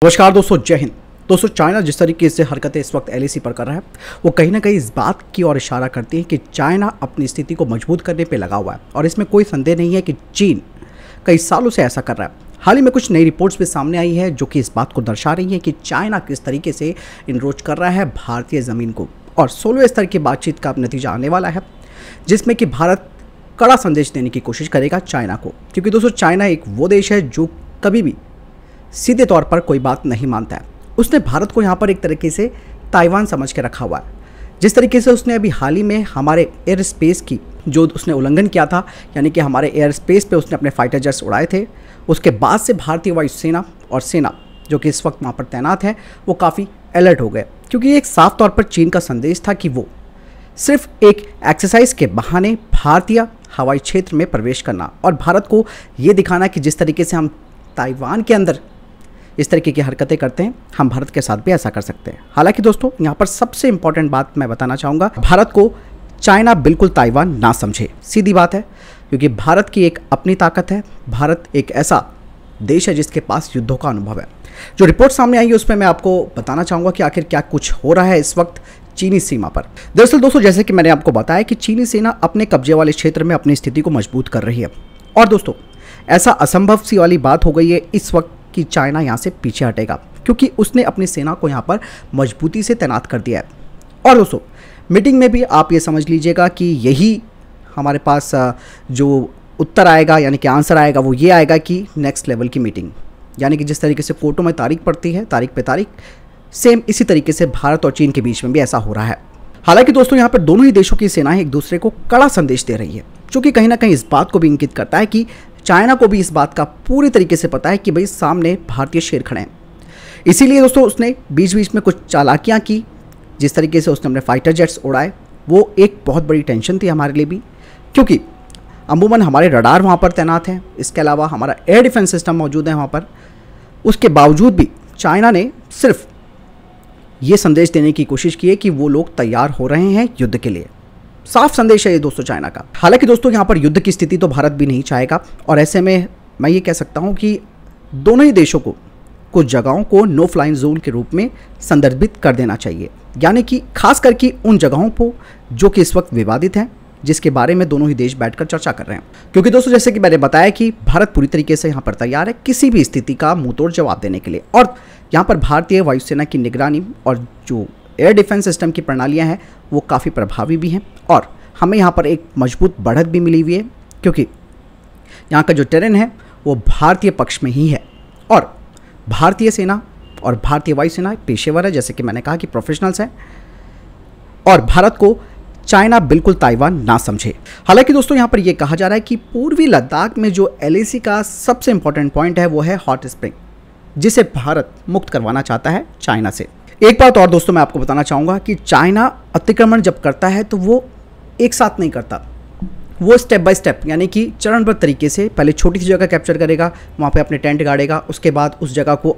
नमस्कार दोस्तों, जय हिंद। दोस्तों, चाइना जिस तरीके से हरकतें इस वक्त एलएसी पर कर रहा है वो कहीं ना कहीं इस बात की ओर इशारा करती है कि चाइना अपनी स्थिति को मजबूत करने पे लगा हुआ है और इसमें कोई संदेह नहीं है कि चीन कई सालों से ऐसा कर रहा है। हाल ही में कुछ नई रिपोर्ट्स भी सामने आई है जो कि इस बात को दर्शा रही है कि चाइना किस तरीके से इनरोच कर रहा है भारतीय ज़मीन को, और 16वें स्तर की बातचीत का नतीजा आने वाला है जिसमें कि भारत कड़ा संदेश देने की कोशिश करेगा चाइना को, क्योंकि दोस्तों चाइना एक वो देश है जो कभी भी सीधे तौर पर कोई बात नहीं मानता है। उसने भारत को यहाँ पर एक तरीके से ताइवान समझ के रखा हुआ है। जिस तरीके से उसने अभी हाल ही में हमारे एयर स्पेस की जो उसने उल्लंघन किया था, यानी कि हमारे एयर स्पेस पे उसने अपने फाइटर जेट्स उड़ाए थे, उसके बाद से भारतीय वायुसेना और सेना जो कि इस वक्त वहाँ पर तैनात है वो काफ़ी अलर्ट हो गए, क्योंकि एक साफ तौर पर चीन का संदेश था कि वो सिर्फ एक एक्सरसाइज के बहाने भारतीय हवाई क्षेत्र में प्रवेश करना और भारत को ये दिखाना कि जिस तरीके से हम ताइवान के अंदर इस तरीके की हरकतें करते हैं, हम भारत के साथ भी ऐसा कर सकते हैं। हालांकि दोस्तों यहाँ पर सबसे इंपॉर्टेंट बात मैं बताना चाहूँगा, भारत को चाइना बिल्कुल ताइवान ना समझे। सीधी बात है, क्योंकि भारत की एक अपनी ताकत है। भारत एक ऐसा देश है जिसके पास युद्धों का अनुभव है। जो रिपोर्ट सामने आई है उसमें मैं आपको बताना चाहूँगा कि आखिर क्या कुछ हो रहा है इस वक्त चीनी सीमा पर। दरअसल दोस्तों, जैसे कि मैंने आपको बताया कि चीनी सेना अपने कब्जे वाले क्षेत्र में अपनी स्थिति को मजबूत कर रही है, और दोस्तों ऐसा असंभव सी वाली बात हो गई है इस वक्त कि चाइना यहाँ से पीछे हटेगा, क्योंकि उसने अपनी सेना को यहाँ पर मजबूती से तैनात कर दिया है। और दोस्तों मीटिंग में भी आप ये समझ लीजिएगा कि यही हमारे पास जो उत्तर आएगा, यानी कि आंसर आएगा, वो ये आएगा कि नेक्स्ट लेवल की मीटिंग, यानी कि जिस तरीके से कोर्टों में तारीख पड़ती है तारीख पे तारीख, सेम इसी तरीके से भारत और चीन के बीच में भी ऐसा हो रहा है। हालांकि दोस्तों यहाँ पर दोनों ही देशों की सेनाएं एक दूसरे को कड़ा संदेश दे रही है, जो कि कहीं ना कहीं इस बात को भी इंगित करता है कि चाइना को भी इस बात का पूरी तरीके से पता है कि भाई सामने भारतीय शेर खड़े हैं। इसीलिए दोस्तों उसने बीच बीच में कुछ चालाकियां की। जिस तरीके से उसने अपने फाइटर जेट्स उड़ाए वो एक बहुत बड़ी टेंशन थी हमारे लिए भी, क्योंकि अमूमन हमारे रडार वहाँ पर तैनात हैं, इसके अलावा हमारा एयर डिफेंस सिस्टम मौजूद है वहाँ पर। उसके बावजूद भी चाइना ने सिर्फ ये संदेश देने की कोशिश की है कि वो लोग तैयार हो रहे हैं युद्ध के लिए। साफ संदेश है ये दोस्तों चाइना का। हालांकि दोस्तों यहाँ पर युद्ध की स्थिति तो भारत भी नहीं चाहेगा, और ऐसे में मैं ये कह सकता हूँ कि दोनों ही देशों को कुछ जगहों को नो फ्लाइंग जोन के रूप में संदर्भित कर देना चाहिए, यानी कि खास करके उन जगहों को जो कि इस वक्त विवादित हैं, जिसके बारे में दोनों ही देश बैठकर चर्चा कर रहे हैं। क्योंकि दोस्तों जैसे कि मैंने बताया कि भारत पूरी तरीके से यहाँ पर तैयार है किसी भी स्थिति का मुंहतोड़ जवाब देने के लिए, और यहाँ पर भारतीय वायुसेना की निगरानी और जो एयर डिफेंस सिस्टम की प्रणालियाँ हैं वो काफ़ी प्रभावी भी हैं, और हमें यहाँ पर एक मजबूत बढ़त भी मिली हुई है, क्योंकि यहाँ का जो टेरेन है वो भारतीय पक्ष में ही है, और भारतीय सेना और भारतीय वायुसेना पेशेवर है, जैसे कि मैंने कहा कि प्रोफेशनल्स हैं, और भारत को चाइना बिल्कुल ताइवान ना समझे। हालांकि दोस्तों यहाँ पर यह कहा जा रहा है कि पूर्वी लद्दाख में जो एलएसी का सबसे इंपॉर्टेंट पॉइंट है वो है हॉट स्प्रिंग, जिसे भारत मुक्त करवाना चाहता है चाइना से। एक बात और दोस्तों मैं आपको बताना चाहूँगा कि चाइना अतिक्रमण जब करता है तो वो एक साथ नहीं करता, वो स्टेप बाय स्टेप, यानी कि चरणबद्ध तरीके से पहले छोटी सी जगह कैप्चर करेगा, वहाँ पे अपने टेंट गाड़ेगा, उसके बाद उस जगह को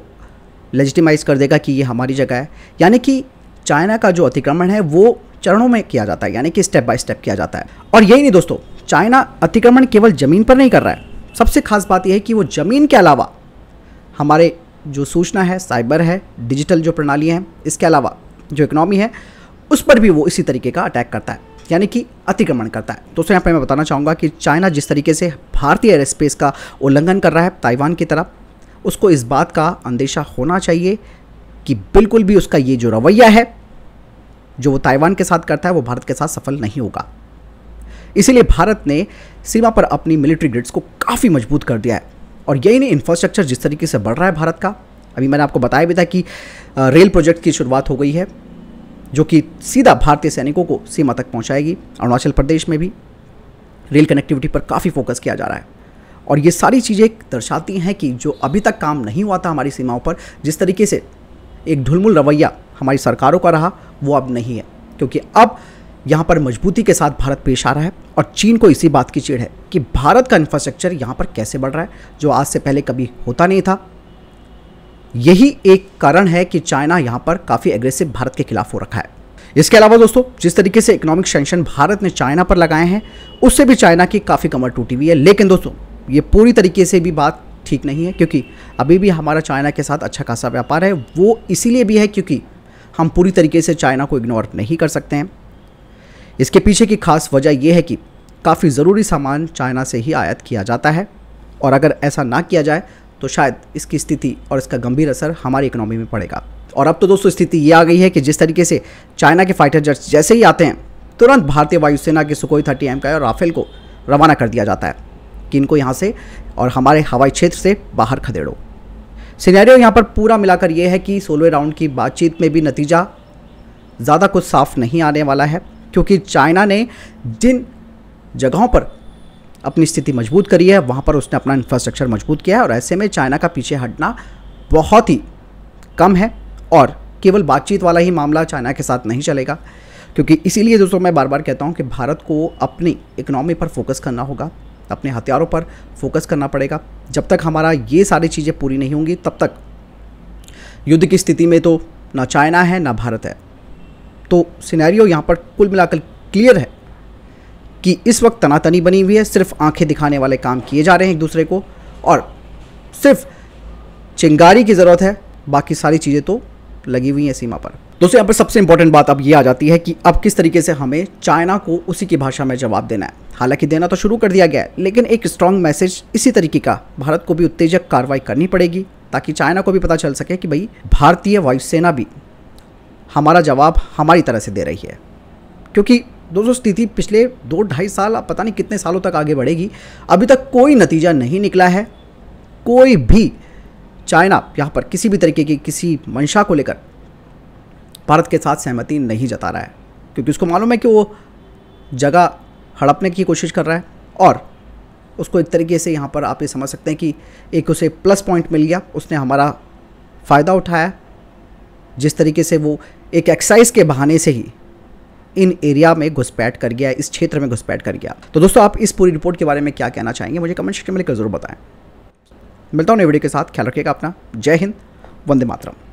लेजिटिमाइज कर देगा कि ये हमारी जगह है। यानी कि चाइना का जो अतिक्रमण है वो चरणों में किया जाता है, यानी कि स्टेप बाय स्टेप किया जाता है। और यही नहीं दोस्तों, चाइना अतिक्रमण केवल ज़मीन पर नहीं कर रहा है। सबसे खास बात यह है कि वो ज़मीन के अलावा हमारे जो सूचना है, साइबर है, डिजिटल जो प्रणालियाँ हैं, इसके अलावा जो इकोनॉमी है उस पर भी वो इसी तरीके का अटैक करता है, यानी कि अतिक्रमण करता है। दोस्तों यहाँ पे मैं बताना चाहूँगा कि चाइना जिस तरीके से भारतीय एयर स्पेस का उल्लंघन कर रहा है ताइवान की तरफ, उसको इस बात का अंदेशा होना चाहिए कि बिल्कुल भी उसका ये जो रवैया है जो वो ताइवान के साथ करता है वो भारत के साथ सफल नहीं होगा। इसीलिए भारत ने सीमा पर अपनी मिलिट्री ग्रिड्स को काफ़ी मजबूत कर दिया है, और यही नहीं, इंफ्रास्ट्रक्चर जिस तरीके से बढ़ रहा है भारत का, अभी मैंने आपको बताया भी था कि रेल प्रोजेक्ट की शुरुआत हो गई है जो कि सीधा भारतीय सैनिकों को सीमा तक पहुंचाएगी। अरुणाचल प्रदेश में भी रेल कनेक्टिविटी पर काफ़ी फोकस किया जा रहा है, और ये सारी चीज़ें दर्शाती हैं कि जो अभी तक काम नहीं हुआ था हमारी सीमाओं पर, जिस तरीके से एक ढुलमुल रवैया हमारी सरकारों का रहा वो अब नहीं है, क्योंकि अब यहाँ पर मजबूती के साथ भारत पेश आ रहा है। और चीन को इसी बात की चिढ़ है कि भारत का इंफ्रास्ट्रक्चर यहाँ पर कैसे बढ़ रहा है जो आज से पहले कभी होता नहीं था। यही एक कारण है कि चाइना यहाँ पर काफ़ी एग्रेसिव भारत के खिलाफ हो रखा है। इसके अलावा दोस्तों जिस तरीके से इकोनॉमिक सैंक्शन भारत ने चाइना पर लगाए हैं उससे भी चाइना की काफ़ी कमर टूटी हुई है। लेकिन दोस्तों ये पूरी तरीके से भी बात ठीक नहीं है, क्योंकि अभी भी हमारा चाइना के साथ अच्छा खासा व्यापार है। वो इसीलिए भी है क्योंकि हम पूरी तरीके से चाइना को इग्नोर नहीं कर सकते हैं। इसके पीछे की खास वजह यह है कि काफ़ी ज़रूरी सामान चाइना से ही आयात किया जाता है, और अगर ऐसा ना किया जाए तो शायद इसकी स्थिति और इसका गंभीर असर हमारी इकोनॉमी में पड़ेगा। और अब तो दोस्तों स्थिति ये आ गई है कि जिस तरीके से चाइना के फाइटर जेट्स जैसे ही आते हैं, तुरंत भारतीय वायुसेना के सुखोई 30 MKI और राफेल को रवाना कर दिया जाता है कि इनको यहाँ से और हमारे हवाई क्षेत्र से बाहर खदेड़ो। सिनेरियो यहाँ पर पूरा मिलाकर ये है कि 16वें राउंड की बातचीत में भी नतीजा ज़्यादा कुछ साफ नहीं आने वाला है, क्योंकि चाइना ने जिन जगहों पर अपनी स्थिति मजबूत करी है वहाँ पर उसने अपना इंफ्रास्ट्रक्चर मजबूत किया है, और ऐसे में चाइना का पीछे हटना बहुत ही कम है। और केवल बातचीत वाला ही मामला चाइना के साथ नहीं चलेगा, क्योंकि इसीलिए दोस्तों मैं बार बार कहता हूँ कि भारत को अपनी इकोनॉमी पर फोकस करना होगा, अपने हथियारों पर फोकस करना पड़ेगा। जब तक हमारा ये सारी चीज़ें पूरी नहीं होंगी तब तक युद्ध की स्थिति में तो ना चाइना है ना भारत है। तो सिनेरियो यहाँ पर कुल मिलाकर क्लियर है कि इस वक्त तनातनी बनी हुई है, सिर्फ आंखें दिखाने वाले काम किए जा रहे हैं एक दूसरे को, और सिर्फ चिंगारी की ज़रूरत है, बाकी सारी चीज़ें तो लगी हुई हैं सीमा पर। दोस्तों यहाँ पर सबसे इंपॉर्टेंट बात अब ये आ जाती है कि अब किस तरीके से हमें चाइना को उसी की भाषा में जवाब देना है। हालांकि देना तो शुरू कर दिया गया है, लेकिन एक स्ट्रॉन्ग मैसेज इसी तरीके का भारत को भी उत्तेजक कार्रवाई करनी पड़ेगी, ताकि चाइना को भी पता चल सके कि भाई भारतीय वायुसेना भी हमारा जवाब हमारी तरह से दे रही है। क्योंकि दोस्तों स्थिति पिछले 2-2.5 साल, अब पता नहीं कितने सालों तक आगे बढ़ेगी, अभी तक कोई नतीजा नहीं निकला है। कोई भी चाइना यहाँ पर किसी भी तरीके की किसी मंशा को लेकर भारत के साथ सहमति नहीं जता रहा है, क्योंकि उसको मालूम है कि वो जगह हड़पने की कोशिश कर रहा है, और उसको एक तरीके से यहाँ पर आप ये समझ सकते हैं कि एक उसे प्लस पॉइंट मिल गया, उसने हमारा फ़ायदा उठाया। जिस तरीके से वो एक एक्सरसाइज के बहाने से ही इन एरिया में घुसपैठ कर गया, इस क्षेत्र में घुसपैठ कर गया। तो दोस्तों आप इस पूरी रिपोर्ट के बारे में क्या कहना चाहेंगे, मुझे कमेंट सेक्शन में लिखकर ज़रूर बताएं। मिलता हूँ नई वीडियो के साथ, ख्याल रखिएगा अपना। जय हिंद, वंदे मातरम।